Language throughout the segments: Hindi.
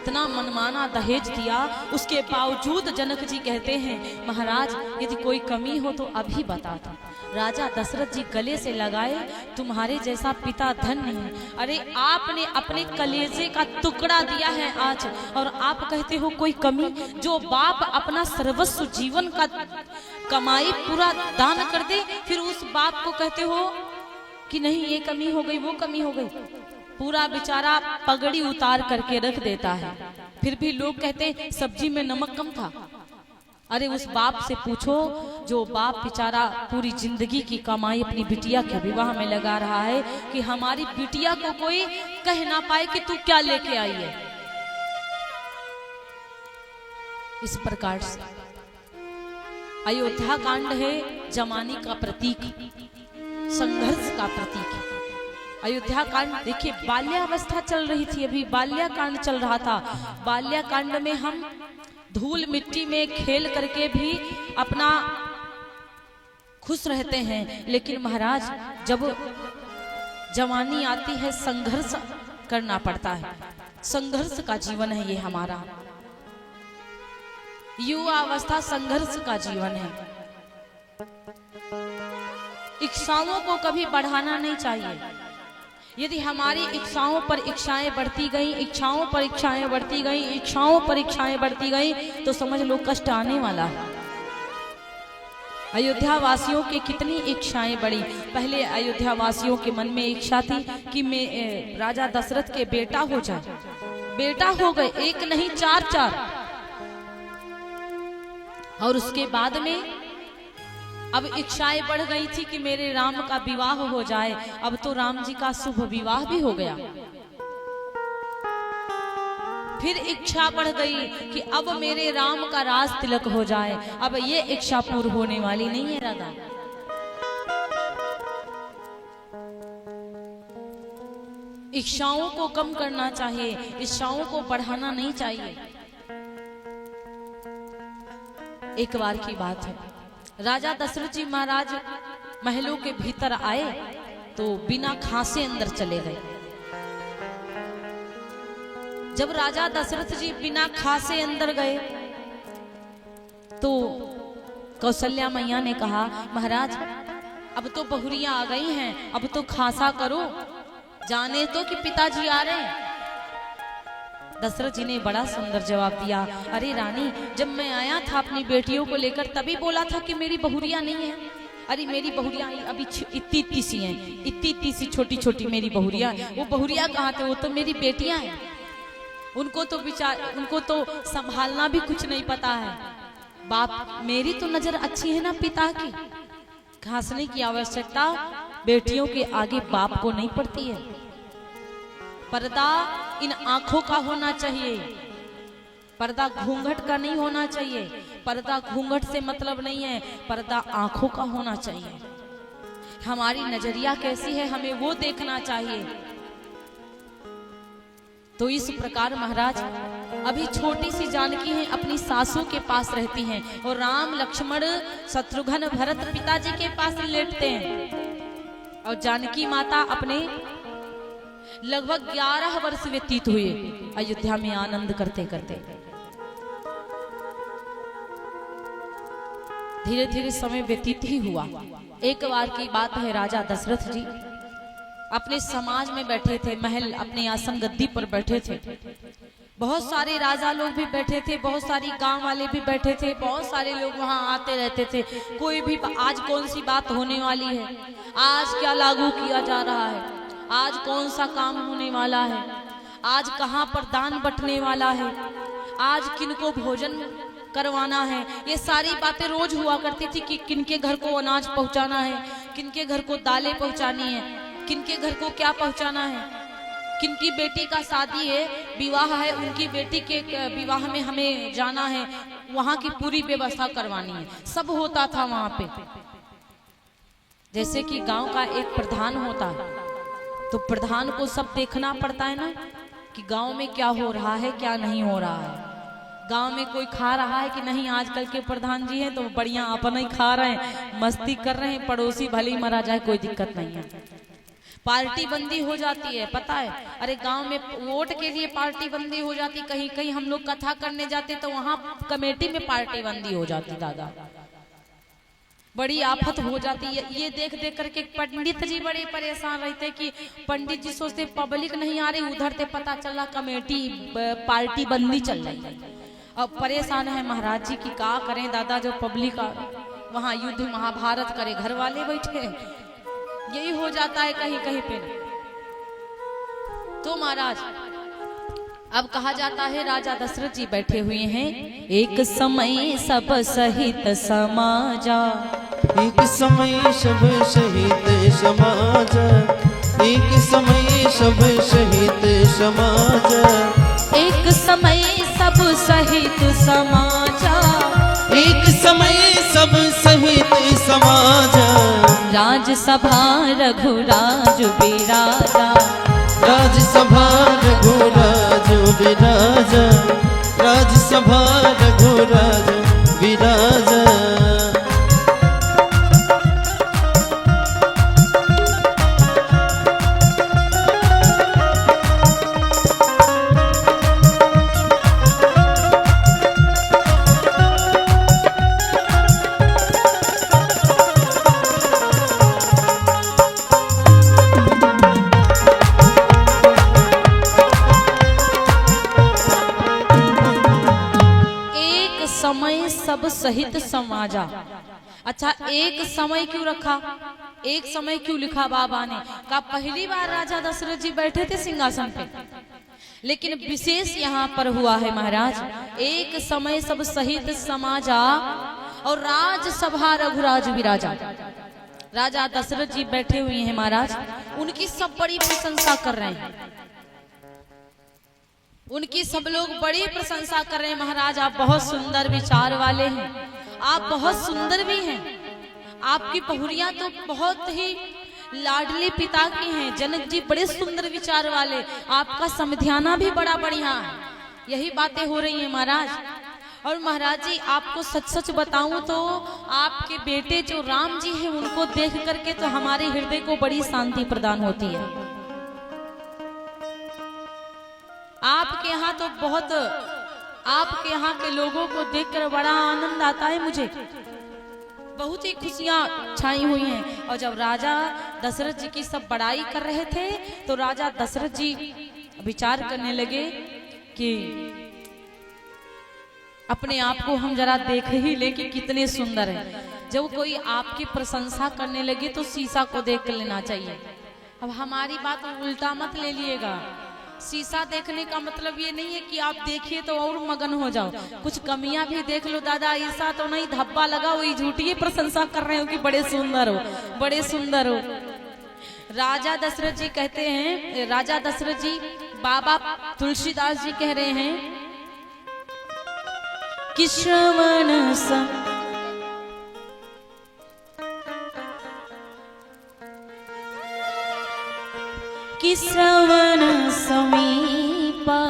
इतना मनमाना दहेज दिया, उसके बावजूद जनक जी कहते हैं महाराज यदि कोई कमी हो तो अभी बता दो। राजा दशरथ जी गले से लगाए, तुम्हारे जैसा पिता धन्य है। अरे आपने अपने कलेजे का टुकड़ा दिया है आज, और आप कहते हो कोई कमी। जो बाप अपना सर्वस्व जीवन का कमाई पूरा दान कर दे, फिर उस बाप को कहते हो कि नहीं ये कमी हो गई वो कमी हो गई। पूरा बेचारा पगड़ी उतार करके रख देता है, फिर भी लोग कहते सब्जी में नमक कम था। अरे उस बाप से पूछो जो बाप बेचारा पूरी जिंदगी की कमाई अपनी बिटिया के विवाह में लगा रहा है, कि हमारी बिटिया को कोई कह ना पाए कि तू क्या लेके आई है। इस प्रकार से अयोध्या कांड है जमाने का प्रतीक, संघर्ष का प्रतीक है। अयोध्या कांड देखिए, बाल्यावस्था चल रही थी, अभी बाल्या कांड चल रहा था। बाल्या कांड में हम धूल मिट्टी में खेल करके भी अपना खुश रहते हैं, लेकिन महाराज जब जवानी आती है संघर्ष करना पड़ता है। संघर्ष का जीवन है ये हमारा, युवा अवस्था संघर्ष का जीवन है। इच्छाओं को कभी बढ़ाना नहीं चाहिए। यदि हमारी इच्छाओं पर इच्छाएं बढ़ती गई, इच्छाओं पर इच्छाएं बढ़ती गई, इच्छाओं पर इच्छाएं बढ़ती गई, तो समझ लो कष्ट आने वाला है। अयोध्या वासियों की कितनी इच्छाएं बढ़ी। पहले अयोध्या वासियों के मन में इच्छा थी कि मैं राजा दशरथ के बेटा हो जाए। बेटा हो गए, एक नहीं चार चार। और उसके बाद में अब इच्छाएं बढ़ गई थी कि मेरे राम का विवाह हो जाए। अब तो राम जी का शुभ विवाह भी हो गया। फिर इच्छा बढ़ गई कि अब मेरे राम का राज तिलक हो जाए। अब ये इच्छा पूर्ण होने वाली नहीं है राधा। इच्छाओं को कम करना चाहिए, इच्छाओं को बढ़ाना नहीं चाहिए। एक बार की बात है, राजा दशरथ जी महाराज महलों के भीतर आए तो बिना खांसे अंदर चले गए। जब राजा दशरथ जी बिना खांसे अंदर गए तो कौशल्या मैया ने कहा महाराज अब तो बहुरियां आ गई हैं, अब तो खांसा करो, जाने तो कि पिताजी आ रहे हैं। दशरथ जी ने बड़ा सुंदर जवाब दिया, अरे रानी जब मैं आया था अपनी बेटियों को लेकर तभी बोला था कि मेरी बहुरियां नहीं है। अरे मेरी बहुरियां अभी इतनी इतनी सी हैं, इतनी इतनी सी छोटी छोटी मेरी बहुरियां। वो बहुरियां कहाँ थे, वो तो मेरी बेटियां हैं। उनको तो संभालना भी कुछ नहीं पता है। बाप मेरी तो नजर अच्छी है ना पिता की। घासने की आवश्यकता बेटियों के आगे बाप को नहीं पड़ती है। पर्दा इन आंखों का होना चाहिए, पर्दा घूंघट का नहीं होना चाहिए। पर्दा घूंघट से मतलब नहीं है, पर्दा आंखों का होना चाहिए। हमारी नजरिया कैसी है हमें वो देखना चाहिए। तो इस प्रकार महाराज अभी छोटी सी जानकी हैं, अपनी सासू के पास रहती हैं, और राम लक्ष्मण शत्रुघ्न भरत पिताजी के पास लेटते हैं। और जानकी माता अपने लगभग 11 वर्ष व्यतीत हुए अयोध्या में आनंद करते करते। धीरे धीरे समय व्यतीत ही हुआ। एक बार की बात है, राजा दशरथ जी अपने समाज में बैठे थे, महल अपने आसन गद्दी पर बैठे थे। बहुत सारे राजा लोग भी बैठे थे, बहुत सारी गांव वाले भी बैठे थे, बहुत सारे लोग वहां आते रहते थे। कोई भी आज कौन सी बात होने वाली है, आज क्या लागू किया जा रहा है, आज कौन सा काम होने वाला है, आज कहाँ पर दान बंटने वाला है, आज किनको भोजन करवाना है, ये सारी बातें रोज हुआ करती थी कि किनके घर को अनाज पहुंचाना है, किनके घर को दालें पहुंचानी है, किनके घर को क्या पहुंचाना है, किनकी बेटी का शादी है, विवाह है, उनकी बेटी के विवाह में हमें जाना है, वहां की पूरी व्यवस्था करवानी है। सब होता था वहां पे। जैसे कि गांव का एक प्रधान होता है तो प्रधान को सब देखना पड़ता है ना कि गांव में क्या हो रहा है क्या नहीं हो रहा है। गांव में कोई खा रहा है कि नहीं, आजकल के प्रधान जी हैं तो बढ़िया अपना ही खा रहे हैं, मस्ती कर रहे हैं, पड़ोसी भले ही मरा जाए कोई दिक्कत नहीं है। पार्टी बंदी हो जाती है, पता है? अरे गांव में वोट के लिए पार्टी बंदी हो जाती, कहीं कहीं हम लोग कथा करने जाते तो वहां कमेटी में पार्टी बंदी हो जाती। दादा बड़ी आफत हो जाती है। ये देख देख करके पंडित जी बड़े परेशान रहते कि पंडित जी सोचते पब्लिक नहीं आ रही, उधर से पता चला कमेटी पार्टी बंदी चल रही है। अब परेशान है महाराज जी की का करें दादा, जो पब्लिक वहां युद्ध महाभारत करे, घर वाले बैठे, यही हो जाता है कहीं कहीं पे। तो महाराज अब कहा जाता है राजा दशरथ जी बैठे हुए हैं, एक समय सब सहित समाजा, एक समय सब सहित समाज, एक समय सब सहित समाज, एक समय सब सहित समाजा, एक समय सब सहित समाज, राजसभा रघुराज विराजा, राजसभा रघुराज विराजा, राजसभा रघुराज विराजा। सब सहित समाजा। अच्छा, एक समय क्यों रखा, एक समय क्यों लिखा बाबा ने? कहा पहली बार राजा दशरथ जी बैठे थे सिंहासन पे, लेकिन विशेष यहाँ पर हुआ है महाराज, एक समय सब सहित समाजा और राजसभा रघुराज विराजा। राजा दशरथ जी बैठे हुए हैं महाराज, उनकी सब बड़ी प्रशंसा कर रहे हैं, उनकी सब लोग बड़ी प्रशंसा कर रहे हैं। महाराज आप बहुत सुंदर विचार वाले हैं, आप बहुत सुंदर भी हैं, आपकी बहुरियां तो बहुत ही लाडली पिता की हैं। जनक जी बड़े सुंदर विचार वाले, आपका समझाना भी बड़ा बढ़िया है। यही बातें हो रही हैं महाराज। और महाराज जी आपको सच सच बताऊं तो आपके बेटे जो राम जी हैं उनको देख करके तो हमारे हृदय को बड़ी शांति प्रदान होती है। आपके यहाँ तो बहुत, आपके यहाँ के लोगों को देखकर बड़ा आनंद आता है मुझे, बहुत ही खुशियां छाई हुई हैं। और जब राजा दशरथ जी की सब बड़ाई कर रहे थे तो राजा दशरथ जी विचार करने लगे कि अपने आप को हम जरा देख ही ले कि कितने सुंदर हैं। जब कोई आपकी प्रशंसा करने लगे तो शीशा को देख लेना चाहिए। अब हमारी बात उल्टा मत ले लिएगा, शीशा देखने का मतलब ये नहीं है कि आप देखिए तो और मगन हो जाओ, कुछ कमियां भी देख लो। दादा ऐसा तो नहीं धब्बा लगा वही झूठी प्रशंसा कर रहे हो कि बड़े सुंदर हो, बड़े सुंदर हो। राजा दशरथ जी कहते हैं, राजा दशरथ जी बाबा तुलसीदास जी कह रहे हैं कि श्रवण कि श्रवण समीपा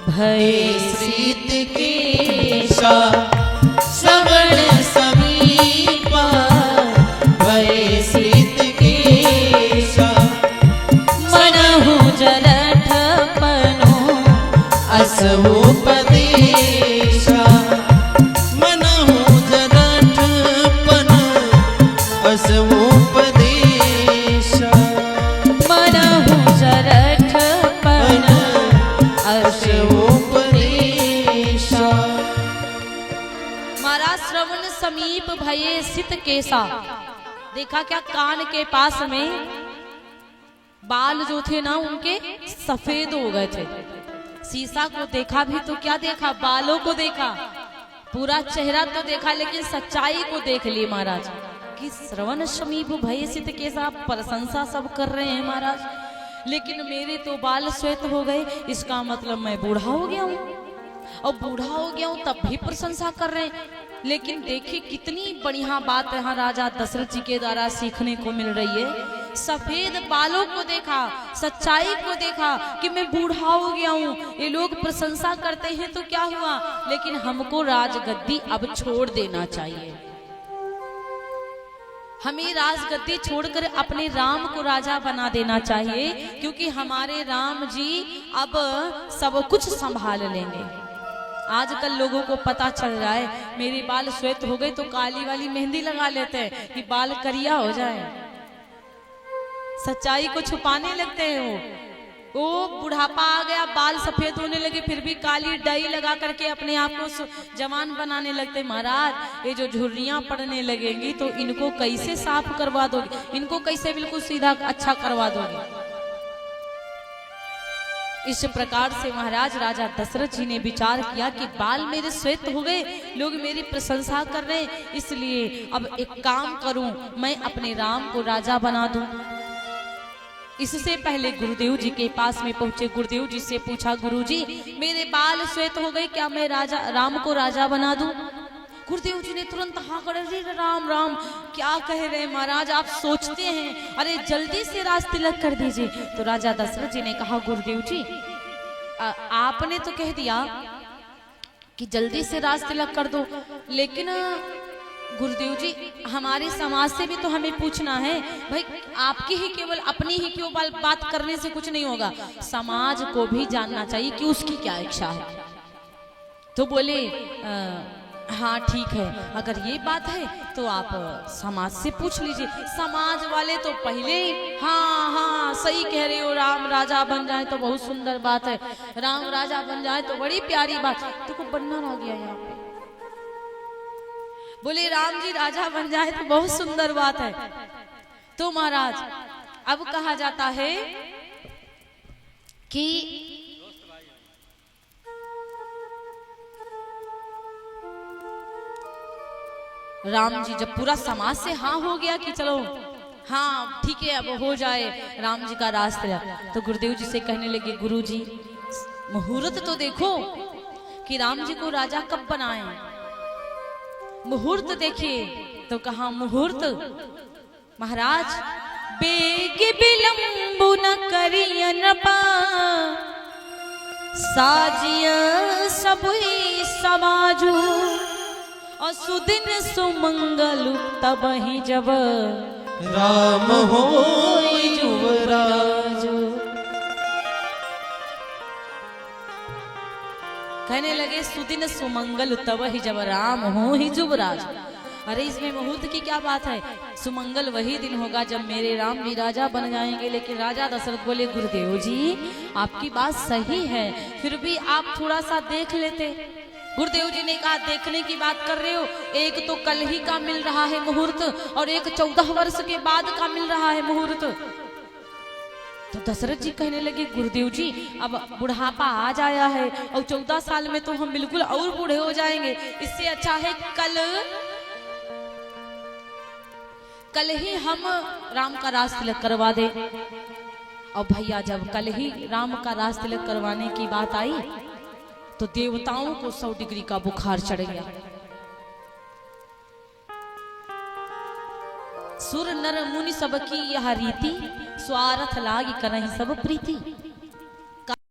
भय ऋषिकेशा, श्रवण समीपा भय ऋषिकेशा, मनहु जरठपनो असवोपदेशा, मनहु जरठपन असवोपदेशा, श्रवण समीप भये सित केसा। देखा क्या, कान के पास में बाल जो थे ना उनके सफेद हो गए थे। शीशा को देखा भी तो क्या देखा, बालों को देखा, पूरा चेहरा तो देखा लेकिन सच्चाई को देख ली महाराज कि श्रवण समीप भये सित केसा। प्रशंसा सब कर रहे हैं महाराज, लेकिन मेरे तो बाल श्वेत हो गए, इसका मतलब मैं बूढ़ा हो गया हूँ। और बूढ़ा हो गया हूँ तब भी प्रशंसा कर रहे हैं। लेकिन देखिए कितनी बढ़िया बात यहाँ राजा दशरथ जी के द्वारा सीखने को मिल रही है। सफेद बालों को देखा, सच्चाई को देखा कि मैं बूढ़ा हो गया हूँ, ये लोग प्रशंसा करते हैं तो क्या हुआ, लेकिन हमको राजगद्दी अब छोड़ देना चाहिए। हमें राजगद्दी छोड़कर अपने राम को राजा बना देना चाहिए, क्योंकि हमारे राम जी अब सब कुछ संभाल लेंगे। आजकल लोगों को पता चल रहा है मेरे बाल श्वेत हो गए तो काली वाली मेहंदी लगा लेते हैं कि बाल करिया हो जाए। सच्चाई को छुपाने लगते हैं। वो बुढ़ापा आ गया, बाल सफेद होने लगे, फिर भी काली डाई लगा करके अपने आप को जवान बनाने लगते। महाराज ये जो झुर्रियां पड़ने लगेंगी तो इनको कैसे साफ करवा दोगे, इनको कैसे बिल्कुल सीधा अच्छा करवा दोगे। इस प्रकार से महाराज राजा दशरथ जी ने विचार किया कि बाल मेरे श्वेत हो गए, लोग मेरी प्रशंसा कर रहे हैं, इसलिए अब एक काम करूं, मैं अपने राम को राजा बना दूं। इससे पहले गुरुदेव जी के पास में पहुंचे। गुरुदेव जी से पूछा, गुरुजी मेरे बाल श्वेत हो गए, क्या मैं राम को राजा बना दूं? गुरुदेव जी ने तुरंत हाँ कर, राम राम क्या कह रहे हैं महाराज, आप सोचते हैं, अरे जल्दी से राज तिलक कर दीजिए। तो राजा दशरथ जी ने कहा, गुरुदेव जी आपने तो कह दिया कि जल्दी से राज तिलक कर दो, लेकिन गुरुदेव जी हमारे समाज से भी तो हमें पूछना है। भाई आपकी ही केवल अपनी ही केवल बात करने से कुछ नहीं होगा, समाज को भी जानना चाहिए कि उसकी क्या इच्छा है। तो बोले हाँ ठीक है, अगर ये बात है तो आप समाज से पूछ लीजिए। समाज वाले तो पहले ही हाँ हाँ सही कह रहे हो, राम राजा बन जाए तो बहुत सुंदर बात है, राम राजा बन जाए तो बड़ी प्यारी बात। तो बन्ना आ गया यहाँ पे, बोले राम जी राजा बन जाए तो बहुत सुंदर बात है। तो महाराज अब कहा जाता है कि राम जी जब पूरा समाज से हाँ हो गया कि चलो हाँ ठीक है अब हो जाए राम जी का रास्ता, तो गुरुदेव जी से कहने लगे, गुरु जी मुहूर्त तो देखो कि राम जी को राजा कब बनाए, मुहूर्त देखिए। तो कहा मुहूर्त महाराज बेग विलंबु न करियन पा, साजिया सबुई समाजू, और सुदिन सुमंगल तब ही जब राम होय युवराज। कहने लगे सुदिन सुमंगल तब ही जब राम हो ही युवराज। अरे इसमें मुहूर्त की क्या बात है, सुमंगल वही दिन होगा जब मेरे राम जी राजा बन जाएंगे। लेकिन राजा दशरथ बोले, गुरुदेव जी आपकी बात सही है, फिर भी आप थोड़ा सा देख लेते। गुरुदेव जी ने कहा, देखने की बात कर रहे हो, एक तो कल ही का मिल रहा है मुहूर्त और एक 14 वर्ष के बाद का मिल रहा है मुहूर्त। तो दशरथ जी कहने लगे, गुरुदेव जी अब बुढ़ापा आ जाया है और 14 साल में तो हम बिल्कुल और बूढ़े हो जाएंगे, इससे अच्छा है कल ही हम राम का राज तिलक करवा दे। और भैया जब कल ही राम का राज तिलक करवाने की बात आई तो देवताओं को 100 डिग्री का बुखार चढ़ गया। सुर नर मुनि सब की यह रीति, स्वार्थ लागी करहि सब प्रीति।